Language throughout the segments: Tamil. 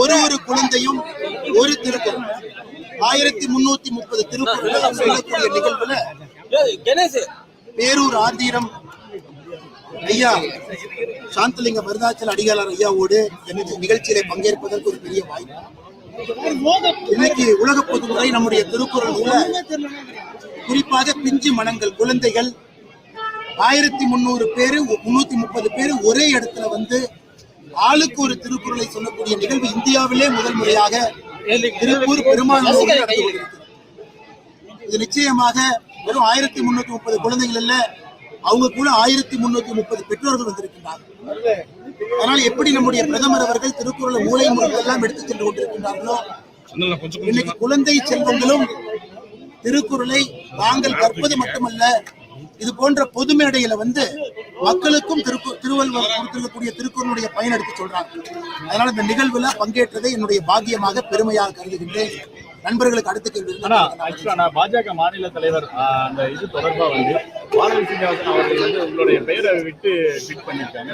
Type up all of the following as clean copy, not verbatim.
ஒரு குழந்தையும் ஒரு திருக்குறள் 1330 திருக்குறள் சொல்லக்கூடிய நிகழ்வுல பேரூர் ஆதீனம் ஐயா சாந்தலிங்க மருதாச்சல அடிகளார் ஐயாவோடு நிகழ்ச்சியில பங்கேற்பதற்கு ஒரு பெரிய வாய்ப்பு. இன்னைக்கு உலக பொதுமுறை நம்முடைய திருக்குறள் குறிப்பாக பிஞ்சு மனங்கள் குழந்தைகள் 1300 பேரு 330 பேரு ஒரே இடத்துல வந்து ஆளுக்கு ஒரு திருக்குறளை சொல்லக்கூடிய நிகழ்வு இந்தியாவிலே முதல் முறையாக திருப்பூர் பெருமாள் இது நிச்சயமாக வெறும் 1330 குழந்தைகள் இல்ல, அவங்க கூட 1330 பெற்றோர்கள் வந்திருக்கின்றார்கள். அதனால் எப்படி நம்முடைய பிரதமர் அவர்கள் திருக்குறளை மூலை முறையெல்லாம் எடுத்துச் சென்று கொண்டிருக்கின்றார்களோ, இன்னைக்கு குழந்தை செல்வங்களும் திருக்குறளை தாங்கள் கற்பது மட்டுமல்ல, இது போன்ற பொது மேடையில வந்து மக்களுக்கும் திருவள்ளுவர் கொடுத்திருக்கக்கூடிய திருக்குறளுடைய பயன் எடுத்து சொல்றாங்க. அதனால இந்த நிகழ்வுல பங்கேற்றதை என்னுடைய பாக்கியமாக பெருமையாக கருதுகின்றேன். நண்பர்களுக்கு அடுத்த கேள்வி. பாஜக மாநில தலைவர் அந்த இது தொடர்பா வந்து வானதி சீனிவாசன் அவர்கள் வந்து உங்களுடைய பெயரை விட்டு ட்வீட் பண்ணிருக்காங்க.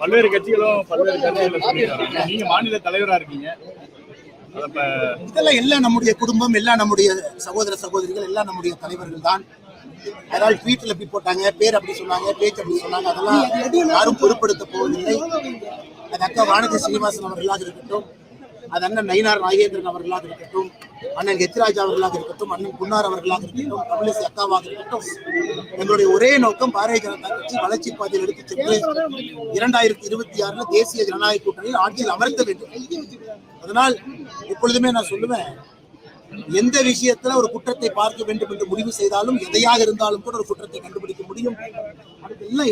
பல்வேறு கட்சிகளும் பல்வேறு கருத்துக்களை சொல்லியிருக்காங்க. நீங்க மாநில தலைவரா இருக்கீங்க, இதெல்லாம் எல்லாம் நம்முடைய குடும்பம், எல்லாம் நம்முடைய சகோதர சகோதரிகள், எல்லாம் நம்முடைய தலைவர்கள் தான். அதனால் ட்வீட்ல எப்படி போட்டாங்க, பேர் அப்படி சொன்னாங்க, பேச்சு அப்படி சொன்னாங்க, அதெல்லாம் யாரும் பொருட்படுத்த போவதில்லை. அது அக்கா வானதி சீனிவாசன் அவர்களாக இருக்கட்டும், அது அண்ணன் நயினார் நாகேந்திரன் அவர்களாக இருக்கட்டும், அண்ணன் ஹெச்ராஜ் அவர்களாக இருக்கட்டும், அண்ணன் குன்னார் அவர்களாக இருக்கட்டும், தமிழிசை அக்காவாக இருக்கட்டும், எங்களுடைய ஒரே நோக்கம் பாரதிய ஜனதா கட்சி வளர்ச்சி பாதையில் எடுத்துச் சென்று 2026 தேசிய ஜனநாயக கூட்டணியில் ஆட்சியில் அமர்த்த வேண்டும். அதனால் எப்பொழுதுமே நான் சொல்லுவேன், எந்த விஷயத்துல ஒரு குற்றத்தை பார்க்க வேண்டும் என்று முடிவு செய்தாலும், எதையாக இருந்தாலும் கூட ஒரு குற்றத்தை கண்டுபிடிக்க முடியும்.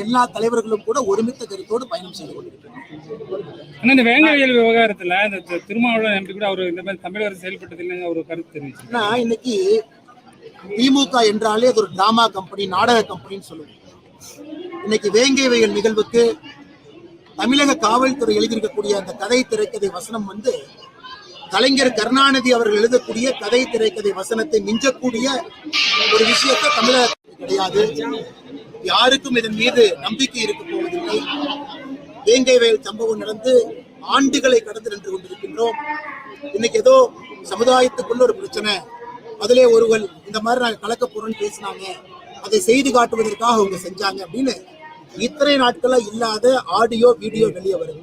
எல்லா தலைவர்களும் கூட ஒருமித்த கருத்தோடு பயணம் செய்து கொண்டிருக்கிறார். இந்த வேங்கையல் விவகாரத்துல இந்த திருமாவளவன் எம்பி கூட அவர் இந்த மாதிரி தமிழக அரசு செயல்பட்டது இல்லைங்க ஒரு கருத்து தெரிவிச்சு. இன்னைக்கு திமுக என்றாலே அது ஒரு டிராமா கம்பெனி, நாடக கம்பெனின்னு சொல்லுவோம். இன்னைக்கு வேங்கை வயல் நிகழ்வுக்கு தமிழக காவல்துறை எழுதியிருக்கக்கூடிய அந்த கதை திரைக்கதை வசனம் வந்து கலைஞர் கருணாநிதி அவர்கள் எழுதக்கூடிய கதை திரைக்கதை வசனத்தை மிஞ்சக்கூடிய ஒரு விஷயத்தை தமிழகத்தில் கிடையாது. யாருக்கும் இதன் மீது நம்பிக்கை இருக்க போவதில்லை. வேங்கை வயல் சம்பவம் நடந்து ஆண்டுகளை கடந்து நின்று கொண்டிருக்கின்றோம். இன்னைக்கு ஏதோ சமுதாயத்துக்குள்ள ஒரு பிரச்சனை, அதிலே ஒருவர் இந்த மாதிரி நாங்கள் கலக்க போறோம்னு பேசினாங்க, அதை செய்து காட்டுவதற்காக அவங்க செஞ்சாங்க அப்படின்னு இத்தனை நாட்களா இல்லாத ஆடியோ வீடியோ வெளியே வருது.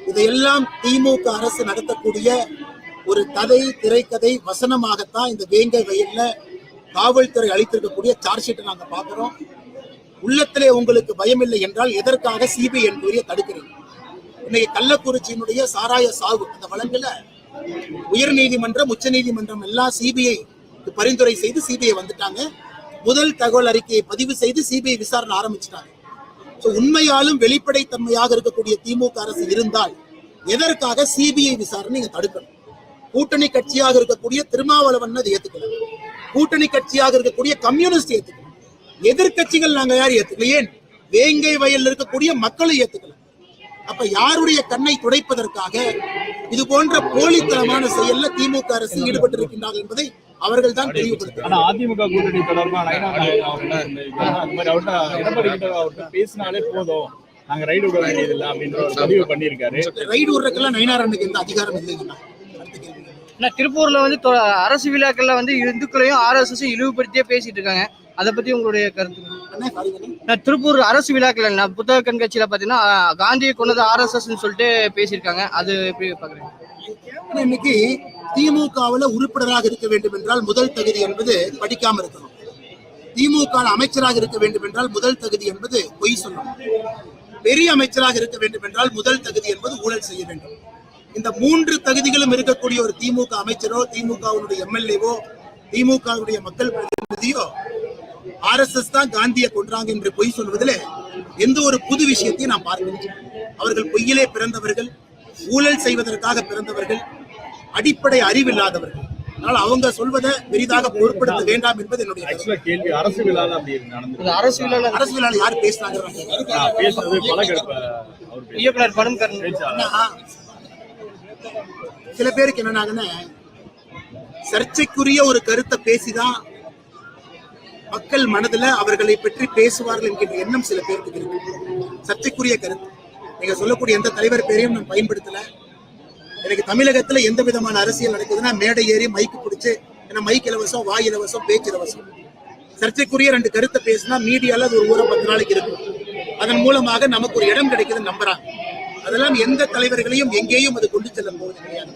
இதையெல்லாம் திமுக அரசு நடத்தக்கூடிய ஒரு கதை திரைக்கதை வசனமாகத்தான் இந்த வேங்கை வயல்ல காவல்துறை அளித்திருக்கக்கூடிய சார்ஜ் ஷீட்டை நாங்க பாக்குறோம். உள்ளத்திலே உங்களுக்கு பயம் இல்லை என்றால் எதற்காக சிபிஐ என்கொயரியை தடுக்கிறீங்க? இன்னைக்கு கள்ளக்குறிச்சியினுடைய சாராய சாவு அந்த வழக்குல உயர் நீதிமன்றம், உச்ச நீதிமன்றம் எல்லாம் சிபிஐ பரிந்துரை செய்து சிபிஐ வந்துட்டாங்க. முதல் தகவல் அறிக்கையை பதிவு செய்து சிபிஐ விசாரணை ஆரம்பிச்சிட்டாங்க. உண்மையாலும் வெளிப்படைத்தன்மையாக இருக்கக்கூடிய திமுக அரசு இருந்தால் எதற்காக சிபிஐ விசாரணை நீங்க தடுக்கணும்? கூட்டணி கட்சியாக இருக்கக்கூடிய திருமாவளவன் அதை ஏத்துக்கலாம், கூட்டணி கட்சியாக இருக்கக்கூடிய கம்யூனிஸ்ட் ஏத்துக்கலாம், எதிர்கட்சிகள் நாங்க யாரும் ஏத்துக்கல, ஏன் வேங்கை வயல்ல இருக்கக்கூடிய மக்களை ஏத்துக்கலாம். அப்ப யாருடைய கண்ணை துடைப்பதற்காக இது போன்ற போலித்தனமான செயல்ல திமுக அரசு ஈடுபட்டு இருக்கின்றார்கள் என்பதை அவர்கள் தான் தெளிவுபடுத்தினார். அதிமுக கூட்டணி தொடர்பாக பேசினாலே போதும், நாங்க ரைடு விட வேண்டியதில்லை அப்படின்ற ஒரு பதிவு பண்ணியிருக்காரு. ரைடு விடுறதுக்கெல்லாம் நயினார் அன்னைக்கு எந்த அதிகாரம் இல்லைங்கண்ணா. திருப்பூர்ல வந்து அரசு விழாக்கள்ல வந்து இந்துக்களையும் RSS இழிவுபடுத்தியே பேசிட்டு இருக்காங்க. அதை பத்தி உங்களுடைய கருத்து? திருப்பூர் அரசு விழாக்கள் புத்தக கண்காட்சியில பாத்தீங்கன்னா காந்தியை கொண்டது RSS சொல்லிட்டு பேசியிருக்காங்க. அது எப்படி பாக்குறீங்க? இன்னைக்கு திமுகவில் உறுப்பினராக இருக்க வேண்டும் என்றால் முதல் தகுதி என்பது படிக்காம இருக்கணும். திமுக அமைச்சராக இருக்க வேண்டும் என்றால் முதல் தகுதி என்பது பொய் சொல்லணும். பெரிய அமைச்சராக இருக்க வேண்டும் என்றால் முதல் தகுதி என்பது ஊழல் செய்ய வேண்டும். இந்த 3 தகுதிகளும் இருக்கக்கூடிய ஒரு திமுக அமைச்சரோ, திமுகவுடைய எம்எல்ஏவோ, திமுகவுடைய மக்கள் பிரதிநிதியோ RSS தான் காந்தியை கொன்றாங்க என்று பொய் சொல்வதில் எந்த ஒரு புது விஷயத்தையும் நான் பார்க்கிறேன். அவர்கள் பொய்யிலே பிறந்தவர்கள், ஊழல் செய்வதற்காக பிறந்தவர்கள், அடிப்படை அறிவில்லாதவர்கள். அதனால அவங்க சொல்வதை பெரிதாக பொருட்படுத்த வேண்டாம் என்பது என்னுடைய கேள்வி. அரசு விழால யார் பேசினாங்க? சில பேருக்கு என்னன்னாங்கன்னா, சர்ச்சைக்குரிய ஒரு கருத்தை பேசிதான் மக்கள் மனதுல அவர்களை பற்றி பேசுவார்கள் என்கின்ற எண்ணம் சில பேருக்கு இருக்கு. சர்ச்சைக்குரிய கருத்து. நீங்க சொல்லக்கூடிய எந்த தலைவர் பேரையும் நான் பயன்படுத்தல. எனக்கு தமிழகத்துல எந்த விதமான அரசியல் நடக்குதுன்னா மேடை ஏறி மைக்கு பிடிச்சு, ஏன்னா மைக் இலவசம், வாய் இலவசம், பேச்சு இலவசம். சர்ச்சைக்குரிய 2 கருத்தை பேசினா மீடியால அது ஒரு ஊரை 10 நாளைக்கு இருக்கும். அதன் மூலமாக நமக்கு ஒரு இடம் கிடைக்குதுன்னு நம்புறாங்க. அதெல்லாம் எந்த தலைவர்களையும் எங்கேயும் அது கொண்டு செல்ல போவது கிடையாது.